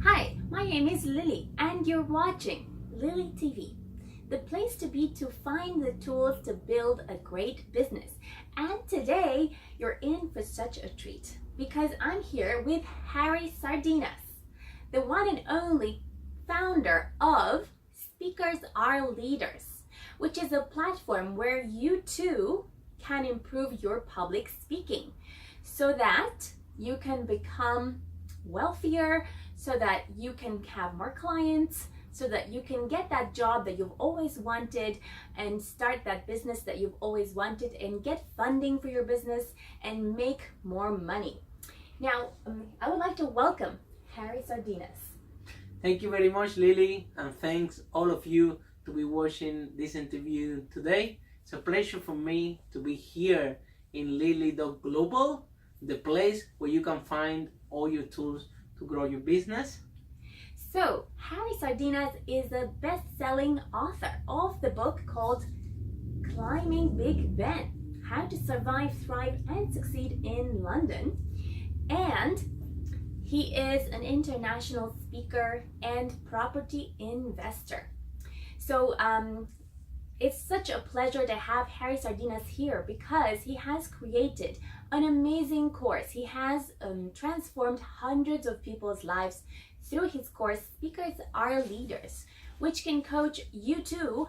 Hi, my name is Lily and you're watching Lily TV, the place to be to find the tools to build a great business. And today you're in for such a treat because I'm here with Harry Sardinas, the one and only founder of Speakers Are Leaders, which is a platform where you too can improve your public speaking so that you can become wealthier, so that you can have more clients, so that you can get that job that you've always wanted and start that business that you've always wanted and get funding for your business and make more money. Now, I would like to welcome Harry Sardinas. Thank you very much, Lily, and thanks all of you to be watching this interview today. It's a pleasure for me to be here in Lily.Global, the place where you can find all your tools to grow your business. So, Harry Sardinas is a best-selling author of the book called Climbing Big Ben: How to Survive, Thrive, and Succeed in London. And he is an international speaker and property investor. So, it's such a pleasure to have Harry Sardinas here because he has created an amazing course. He has transformed hundreds of people's lives through his course, Speakers Are Leaders, which can coach you too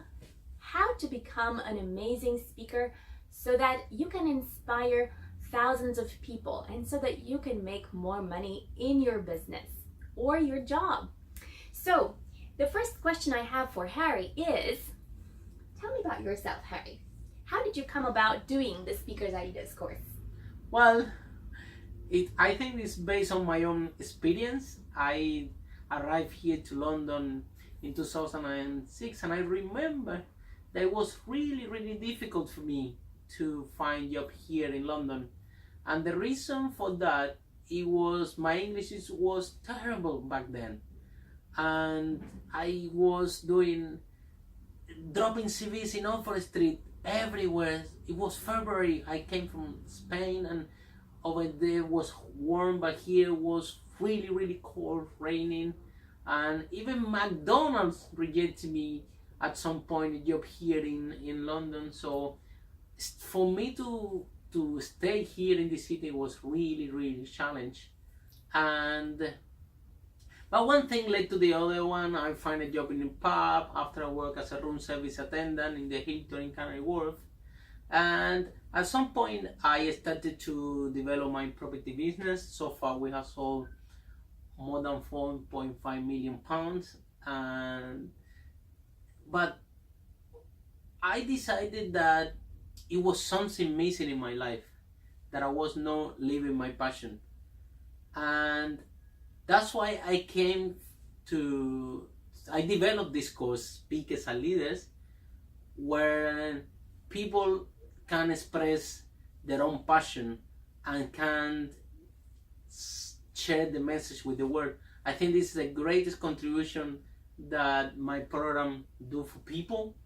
how to become an amazing speaker so that you can inspire thousands of people and so that you can make more money in your business or your job. So the first question I have for Harry is, tell me about yourself, Harry. How did you come about doing the Speakers Are Leaders course? Well, I think it's based on my own experience. I arrived here to London in 2006, and I remember that it was really difficult for me to find a job here in London. And the reason for that, it was my English was terrible back then. And I was dropping CVs in Oxford Street everywhere. It was February. I came from Spain, and over there was warm, but here was really cold, raining, and even McDonald's rejected me at some point a job here in London. So for me to stay here in the city was really challenge. But one thing led to the other one. I find a job in a pub after I work as a room service attendant in the Hilton in Canary Wharf. And at some point I started to develop my property business. So far we have sold more than £4.5 million. But I decided that it was something missing in my life, that I was not living my passion. And that's why I developed this course, Speakers Are Leaders, where people can express their own passion and can share the message with the world. I think this is the greatest contribution that my program do for people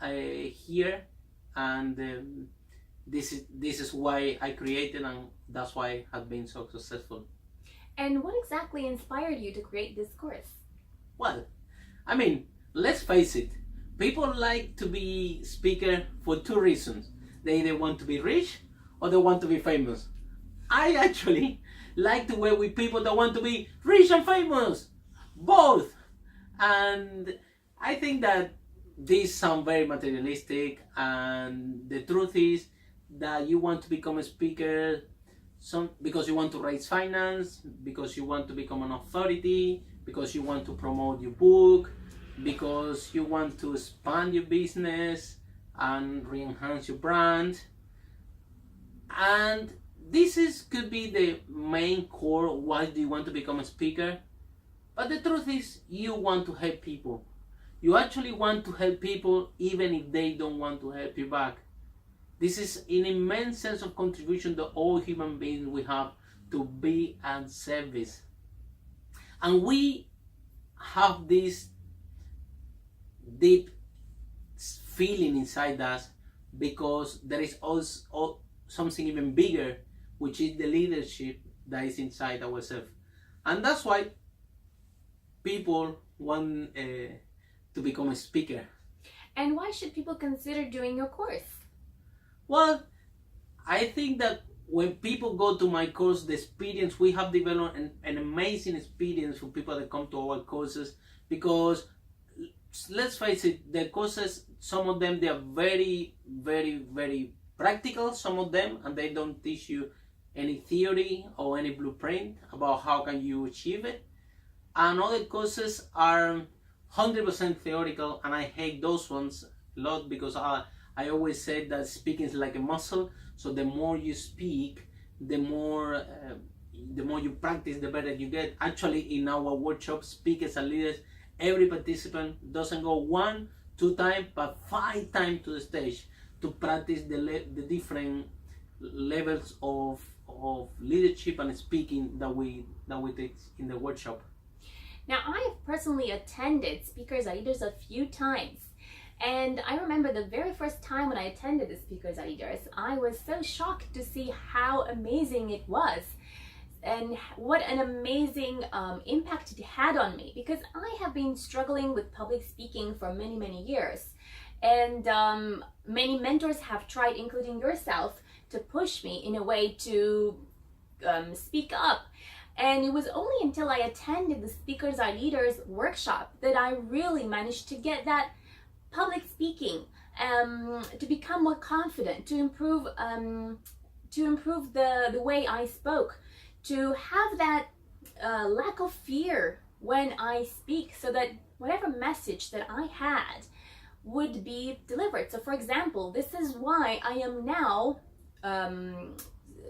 here, and this is why I created, and that's why it has been so successful. And what exactly inspired you to create this course? Well, I mean, let's face it, people like to be speaker for two reasons. They either want to be rich or they want to be famous. I actually like to work with people that want to be rich and famous, both. And I think that these sound very materialistic, and the truth is that you want to become a speaker because you want to raise finance, because you want to become an authority, because you want to promote your book, because you want to expand your business and re-enhance your brand. And this could be the main core. Why do you want to become a speaker? But the truth is, you want to help people. You actually want to help people even if they don't want to help you back. This is an immense sense of contribution that all human beings we have to be at service. And we have this deep feeling inside us because there is also something even bigger, which is the leadership that is inside ourselves. And that's why people want to become a speaker. And why should people consider doing your course? Well, I think that when people go to my course, the experience, we have developed an amazing experience for people that come to our courses, because let's face it, the courses, some of them, they are very, very, very practical, some of them, and they don't teach you any theory or any blueprint about how can you achieve it. And other courses are 100% theoretical, and I hate those ones a lot, because I always say that speaking is like a muscle. So the more you speak, the more you practice, the better you get. Actually, in our workshop, speakers and leaders, every participant doesn't go 1, 2 times, but 5 times to the stage to practice the different levels of leadership and speaking that we teach in the workshop. Now, I have personally attended Speakers and Leaders a few times. And I remember the very first time when I attended the Speakers and Leaders, I was so shocked to see how amazing it was and what an amazing impact it had on me, because I have been struggling with public speaking for many, many years. And many mentors have tried, including yourself, to push me in a way to speak up. And it was only until I attended the Speakers and Leaders workshop that I really managed to get that public speaking, to become more confident, to improve the way I spoke, to have that lack of fear when I speak, so that whatever message that I had would be delivered. So for example, this is why I am now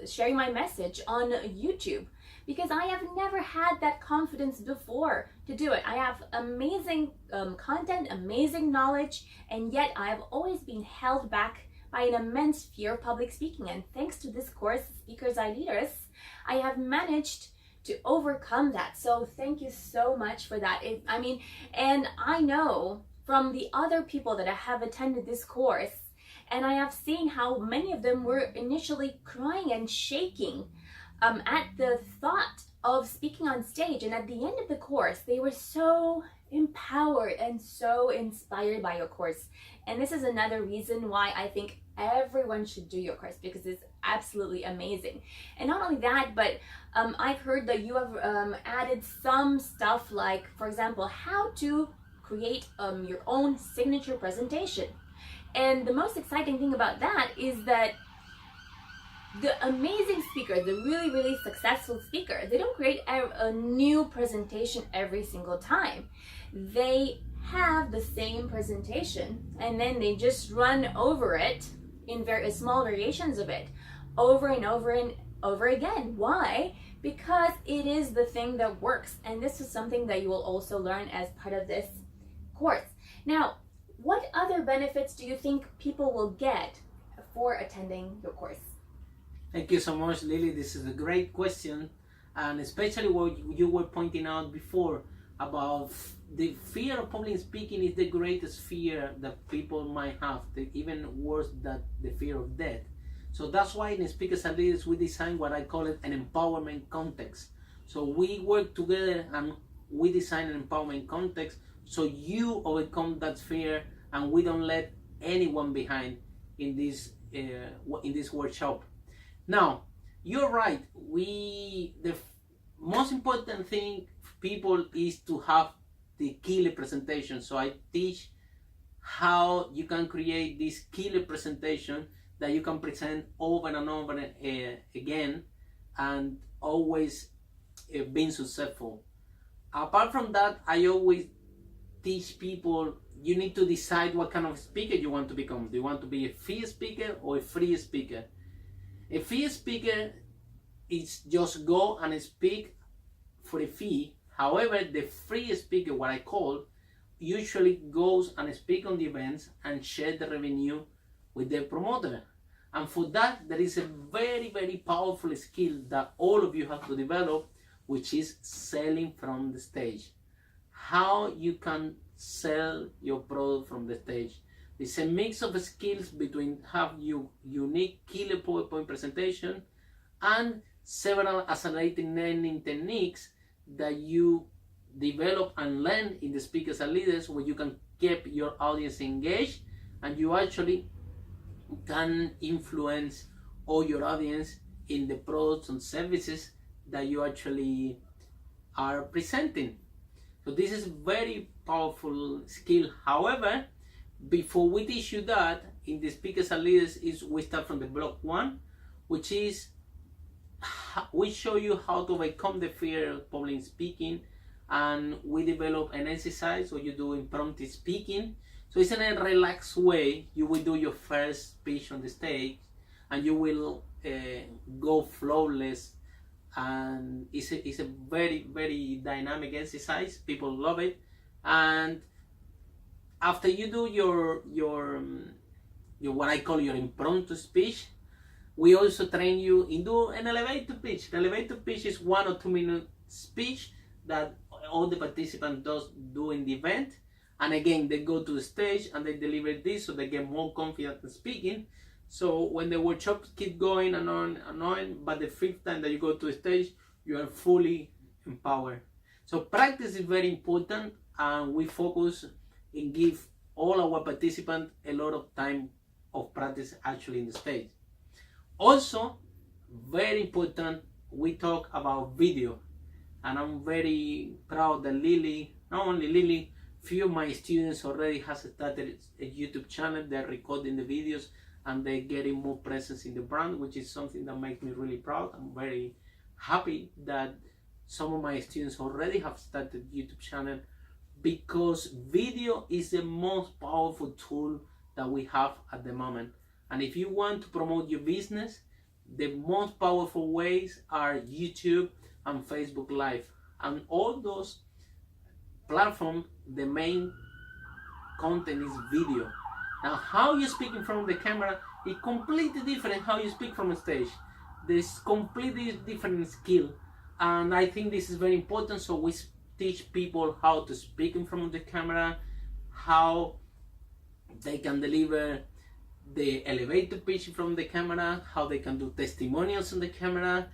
sharing my message on YouTube, because I have never had that confidence before to do it. I have amazing content, amazing knowledge, and yet I have always been held back by an immense fear of public speaking. And thanks to this course, Speakers and Leaders, I have managed to overcome that. So thank you so much for that. And I know from the other people that have attended this course, and I have seen how many of them were initially crying and shaking at the thought of speaking on stage. And at the end of the course, they were so empowered and so inspired by your course. And this is another reason why I think everyone should do your course, because it's absolutely amazing. And not only that, but I've heard that you have added some stuff like, for example, how to create your own signature presentation. And the most exciting thing about that is that the amazing speakers, the really, really successful speakers, they don't create a new presentation every single time. They have the same presentation, and then they just run over it in very small variations of it over and over and over again. Why? Because it is the thing that works. And this is something that you will also learn as part of this course. Now, what other benefits do you think people will get for attending your course? Thank you so much, Lily. This is a great question, and especially what you were pointing out before about the fear of public speaking is the greatest fear that people might have, even worse than the fear of death. So that's why in Speakers and Leaders we design what I call it an empowerment context. So we work together and we design an empowerment context so you overcome that fear, and we don't let anyone behind in this workshop. Now, you're right. The most important thing for people is to have the killer presentation. So I teach how you can create this killer presentation that you can present over and over again, and always being successful. Apart from that, I always teach people, you need to decide what kind of speaker you want to become. Do you want to be a fee speaker or a free speaker? A fee speaker is just go and speak for a fee. However, the free speaker, what I call, usually goes and speak on the events and share the revenue with the promoter. And for that, there is a very, very powerful skill that all of you have to develop, which is selling from the stage. How you can sell your product from the stage. It's a mix of skills between have your unique killer PowerPoint presentation and several accelerating learning techniques that you develop and learn in the speakers and leaders, where you can keep your audience engaged and you actually can influence all your audience in the products and services that you actually are presenting. So this is very powerful skill. However, before we teach you that in the speakers and leaders, is we start from the block 1, which is we show you how to overcome the fear of public speaking, and we develop an exercise where you do impromptu speaking. So it's in a relaxed way. You will do your first speech on the stage and you will go flawless, and it's a very, very dynamic exercise. People love it. And after you do your what I call your impromptu speech, we also train you in do an elevator pitch. The elevator pitch is 1 or 2 minute speech that all the participants do in the event. And again, they go to the stage and they deliver this, so they get more confident in speaking. So when the workshops keep going and on, but the 5th time that you go to the stage, you are fully empowered. So practice is very important, and we focus and give all our participants a lot of time of practice actually in the stage. Also, very important, we talk about video, and I'm very proud that Lily, not only Lily, few of my students already has started a YouTube channel. They're recording the videos and they're getting more presence in the brand, which is something that makes me really proud. I'm very happy that some of my students already have started YouTube channel, because video is the most powerful tool that we have at the moment. And if you want to promote your business, the most powerful ways are YouTube and Facebook Live. And all those platforms, the main content is video. Now, how you speak in front of the camera is completely different how you speak from a stage. There's completely different skill. And I think this is very important. So we teach people how to speak in front of the camera, how they can deliver the elevator pitch from the camera, how they can do testimonials on the camera,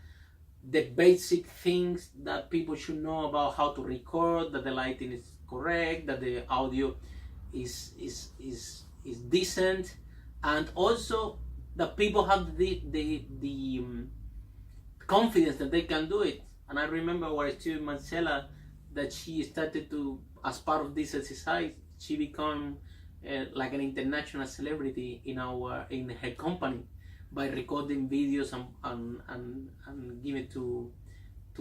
the basic things that people should know about how to record, that the lighting is correct, that the audio is decent, and also that people have the confidence that they can do it. And I remember our student Marcela, that she started to, as part of this exercise, she became like an international celebrity in her company by recording videos and give it to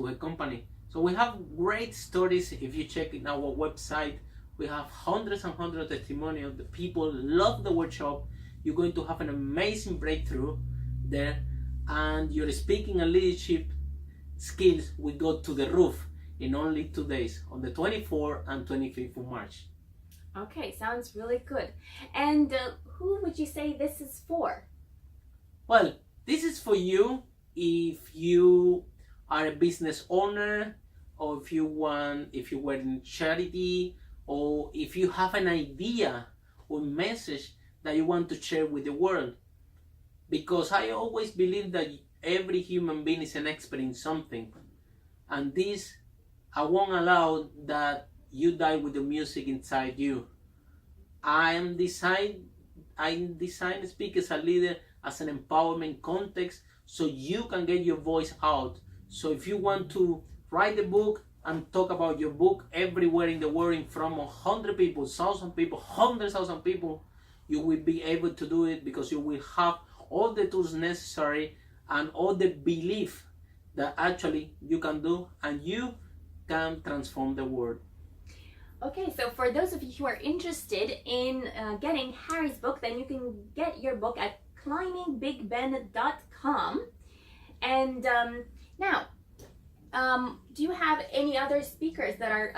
her company. So we have great stories. If you check in our website, we have hundreds and hundreds of testimonials. The people love the workshop. You're going to have an amazing breakthrough there, and your speaking and leadership skills will go to the roof in only 2 days, on the 24th and 25th of March. Okay, sounds really good. And who would you say this is for? Well, this is for you if you are a business owner, or if you were in charity, or if you have an idea or message that you want to share with the world. Because I always believe that every human being is an expert in something, and this, I won't allow that you die with the music inside you. I design speakers and leader as an empowerment context, so you can get your voice out. So if you want to write a book and talk about your book everywhere in the world in front of 100 people, 1,000 people, 100,000 people, you will be able to do it, because you will have all the tools necessary and all the belief that actually you can do, and you can transform the world. Okay, so for those of you who are interested in getting Harry's book, then you can get your book at climbingbigben.com. And now, do you have any other speakers that are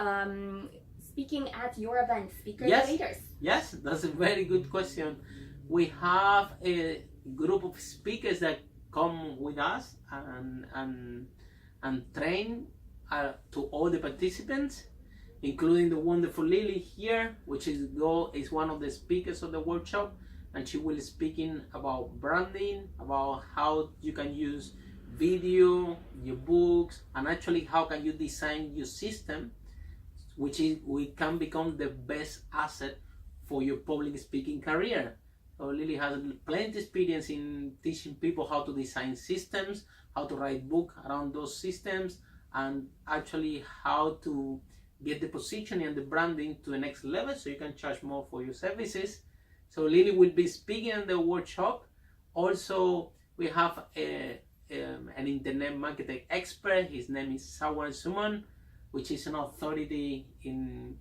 speaking at your event, speakers and leaders? Yes, that's a very good question. We have a group of speakers that come with us and train to all the participants, including the wonderful Lily here, which is one of the speakers of the workshop, and she will be speaking about branding, about how you can use video, your books, and actually how can you design your system which is we can become the best asset for your public speaking career. So Lily has plenty experience in teaching people how to design systems, how to write books around those systems, and actually how to get the positioning and the branding to the next level so you can charge more for your services. So Lily will be speaking in the workshop. Also, we have an internet marketing expert. His name is Sawan Suman, which is an authority in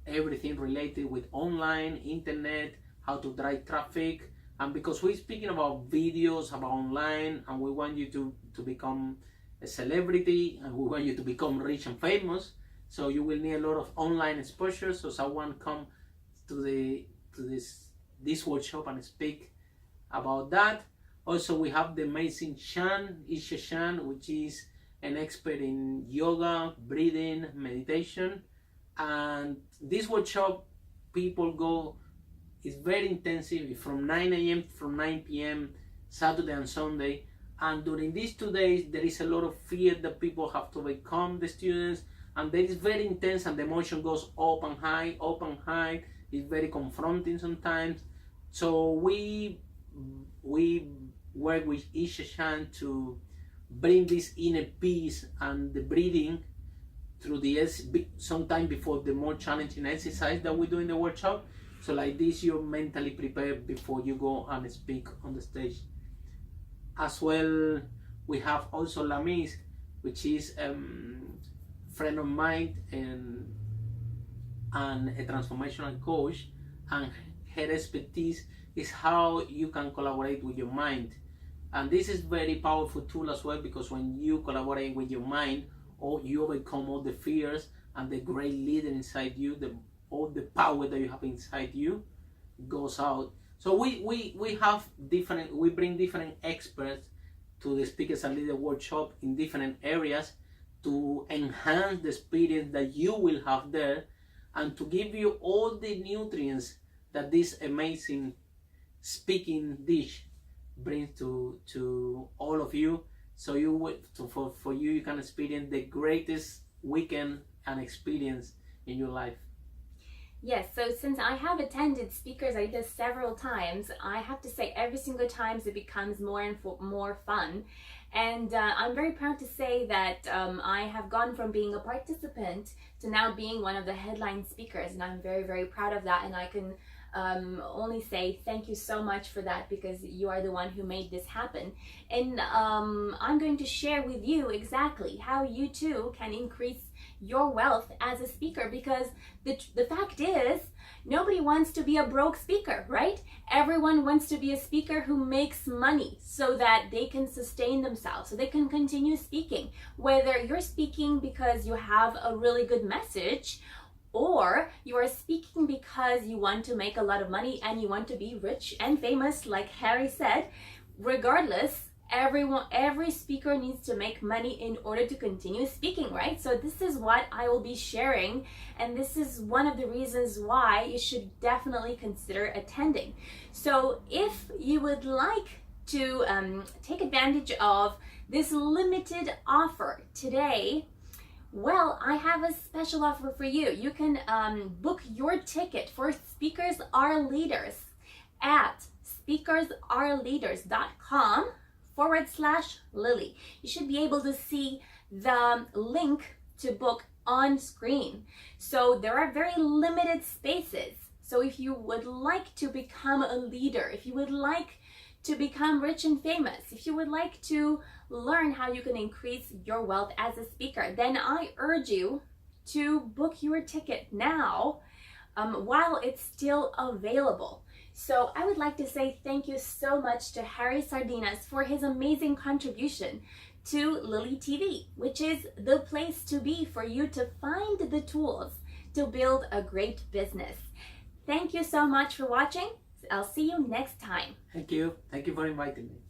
everything related with online, internet, how to drive traffic. And because we're speaking about videos, about online, and we want you to become a celebrity, and we want you to become rich and famous, so you will need a lot of online exposure. So someone come to this workshop and speak about that. Also, we have the amazing Isha Shan, which is an expert in yoga, breathing, meditation. And this workshop, people go, it's very intensive, from 9 a.m. from 9 p.m. Saturday and Sunday. And during these 2 days, there is a lot of fear that people have to overcome, the students, and that is very intense, and the emotion goes up and high, up and high. It's very confronting sometimes. So we work with Isha Shan to bring this inner peace and the breathing through sometime before the more challenging exercise that we do in the workshop. So like this, you're mentally prepared before you go and speak on the stage. As well, we have also Lamis, which is a friend of mine and a transformational coach, and her expertise is how you can collaborate with your mind. And this is very powerful tool as well, because when you collaborate with your mind, or you overcome all the fears, and the great leader inside you, all the power that you have inside you goes out. So we bring different experts to the Speakers and Leader Workshop in different areas to enhance the experience that you will have there, and to give you all the nutrients that this amazing speaking dish brings to all of you. So for you, you can experience the greatest weekend and experience in your life. Yes, so since I have attended Speakers I did several times, I have to say every single time it becomes more and more fun. And I'm very proud to say that I have gone from being a participant to now being one of the headline speakers, and I'm very, very proud of that. And I can only say thank you so much for that, because you are the one who made this happen. And I'm going to share with you exactly how you too can increase your wealth as a speaker, because the fact is, nobody wants to be a broke speaker, right? Everyone wants to be a speaker who makes money so that they can sustain themselves, so they can continue speaking. Whether you're speaking because you have a really good message, or you are speaking because you want to make a lot of money and you want to be rich and famous, like Harry said, regardless, every speaker needs to make money in order to continue speaking, right? So this is what I will be sharing, and this is one of the reasons why you should definitely consider attending. So if you would like to take advantage of this limited offer today, well, I have a special offer for you. You can book your ticket for Speakers Are Leaders at speakersareLeaders.com/Lily. You should be able to see the link to book on screen. So there are very limited spaces. So if you would like to become a leader, if you would like to become rich and famous, if you would like to learn how you can increase your wealth as a speaker, then I urge you to book your ticket now while it's still available. So I would like to say thank you so much to Harry Sardinas for his amazing contribution to Lily TV, which is the place to be for you to find the tools to build a great business. Thank you so much for watching. I'll see you next time. Thank you. Thank you for inviting me.